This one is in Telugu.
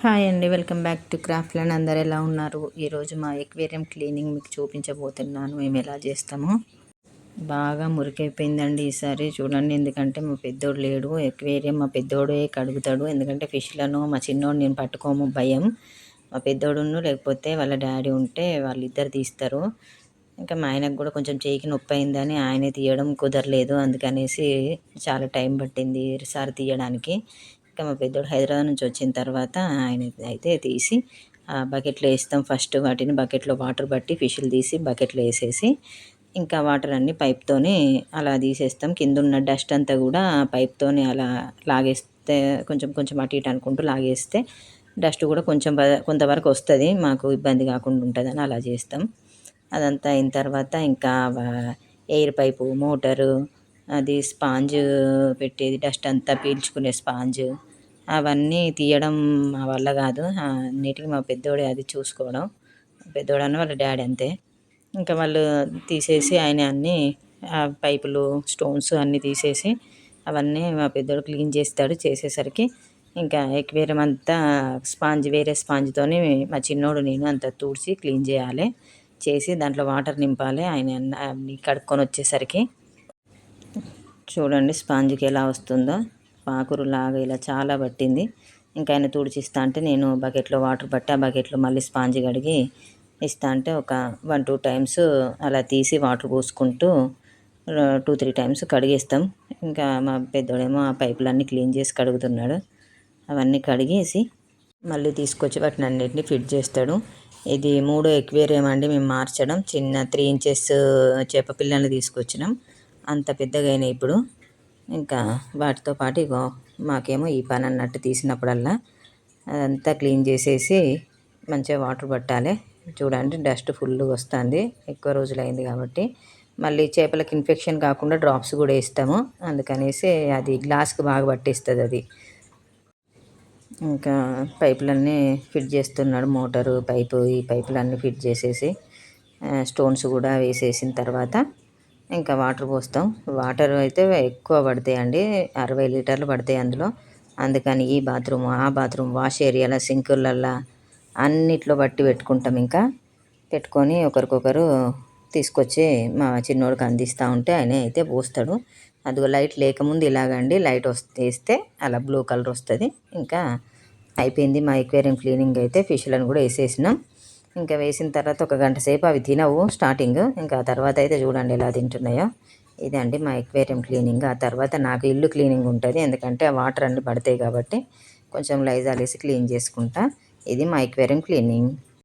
హాయ్ అండి. Welcome back to craft land. అందరు ఎలా ఉన్నారు? ఈరోజు మా ఎక్వేరియం క్లీనింగ్ మీకు చూపించబోతున్నాను. మేము ఎలా చేస్తామో. బాగా మురికైపోయిందండి ఈసారి చూడండి. ఎందుకంటే మా పెద్దోడు లేడు. ఎక్వేరియం మా పెద్దోడే కడుగుతాడు. ఎందుకంటే ఫిష్లను మా చిన్నోడు నేను పట్టుకోము, భయం. మా పెద్దోడును లేకపోతే వాళ్ళ డాడీ ఉంటే వాళ్ళిద్దరు తీస్తారు. ఇంకా మా ఆయనకు కూడా కొంచెం చేయికి నొప్పి అయిందని ఆయనే తీయడం కుదరలేదు. అందుకనేసి చాలా టైం పట్టింది ఈసారి తీయడానికి. ఇంకా మా పెద్దోడు హైదరాబాద్ నుంచి వచ్చిన తర్వాత ఆయన అయితే తీసి బకెట్లో వేస్తాం. ఫస్ట్ వాటిని బకెట్లో వాటర్ పట్టి ఫిష్లు తీసి బకెట్లో వేసేసి ఇంకా వాటర్ అన్నీ పైప్తోనే అలా తీసేస్తాం. కింద ఉన్న డస్ట్ అంతా కూడా పైప్తోనే అలా లాగేస్తే కొంచెం కొంచెం అటు ఇటు అనుకుంటూ లాగేస్తే డస్ట్ కూడా కొంచెం కొంతవరకు వస్తుంది, మాకు ఇబ్బంది కాకుండా ఉంటుందని అలా చేస్తాం. అదంతా అయిన తర్వాత ఇంకా ఎయిర్ పైపు, మోటరు, అది స్పాంజ్ పెట్టేది, డస్ట్ అంతా పీల్చుకునే స్పాంజ్, అవన్నీ తీయడం మా వల్ల కాదు. అన్నిటికీ మా పెద్దోడే అది చూసుకోవడం. పెద్దోడన్న వాళ్ళ డాడీ అంతే. ఇంకా వాళ్ళు తీసేసి ఆయన అన్నీ పైపులు, స్టోన్స్ అన్నీ తీసేసి అవన్నీ మా పెద్దోడు క్లీన్ చేస్తాడు. చేసేసరికి ఇంకా ఎక్వేరియం అంతా స్పాంజ్, వేరే స్పాంజ్తోని మా చిన్నోడు నేను అంతా తుడిచి క్లీన్ చేయాలి. చేసి దాంట్లో వాటర్ నింపాలి. ఆయన అన్నీ కడుక్కొని వచ్చేసరికి చూడండి స్పాంజ్కి ఎలా వస్తుందో. పాకురులాగా ఇలా చాలా పట్టింది. ఇంకా ఆయన తుడిచిస్తా అంటే నేను బకెట్లో వాటర్ పట్టి ఆ బకెట్లో మళ్ళీ స్పాంజ్ కడిగి ఇస్తా అంటే ఒక 1-2 టైమ్స్ అలా తీసి వాటర్ పోసుకుంటూ 2-3 టైమ్స్ కడిగేస్తాం. ఇంకా మా పెద్దోడేమో ఆ పైపులన్నీ క్లీన్ చేసి కడుగుతున్నాడు. అవన్నీ కడిగేసి మళ్ళీ తీసుకొచ్చి వాటిని అన్నింటినీ ఫిట్ చేస్తాడు. ఇది 3వ ఎక్వేరియం అండి మేము మార్చడం. చిన్న 3 ఇంచెస్ చేప పిల్లల్ని తీసుకొచ్చినాం. అంత పెద్దగా అయినాయి ఇప్పుడు. ఇంకా వాటితో పాటు ఇగో మాకేమో ఈ పని అన్నట్టు తీసినప్పుడల్లా అదంతా క్లీన్ చేసేసి మంచిగా వాటర్ పట్టాలి. చూడండి డస్ట్ ఫుల్గా వస్తుంది, ఎక్కువ రోజులైంది కాబట్టి. మళ్ళీ చేపలకి ఇన్ఫెక్షన్ కాకుండా డ్రాప్స్ కూడా వేస్తాము. అందుకనేసి అది గ్లాస్కి బాగా పట్టేస్తుంది అది. ఇంకా పైపులన్నీ ఫిట్ చేస్తున్నాడు. మోటారు, పైపు, ఈ పైపులన్నీ ఫిట్ చేసేసి స్టోన్స్ కూడా వేసేసిన తర్వాత ఇంకా వాటర్ పోస్తాం. వాటర్ అయితే ఎక్కువ పడతాయండి, 60 లీటర్లు పడతాయి అందులో. అందుకని ఈ బాత్రూమ్, ఆ బాత్రూమ్, వాష్ ఏరియాలో, సింకులల్లో అన్నిట్లో బట్టి పెట్టుకుంటాం. ఇంకా పెట్టుకొని ఒకరికొకరు తీసుకొచ్చి మా చిన్నోడికి అందిస్తూ ఉంటే ఆయన అయితే పోస్తాడు. అదిగో లైట్ లేకముందు ఇలాగండి, లైట్ వేస్తే అలా బ్లూ కలర్ వస్తుంది. ఇంకా అయిపోయింది మా ఎక్వేరియం క్లీనింగ్ అయితే. ఫిష్లను కూడా వేసేసినాం. ఇంకా వేసిన తర్వాత ఒక గంట సేపు అవి తినవు స్టార్టింగ్. ఇంకా ఆ తర్వాత అయితే చూడండి ఎలా తింటున్నాయో. ఇదండి మా ఎక్వేరియం క్లీనింగ్. ఆ తర్వాత నాకు ఇల్లు క్లీనింగ్ ఉంటుంది, ఎందుకంటే ఆ వాటర్ అన్నీ పడతాయి కాబట్టి కొంచెం లైజాల్ వేసి క్లీన్ చేసుకుంటా. ఇది మా ఎక్వేరియం క్లీనింగ్.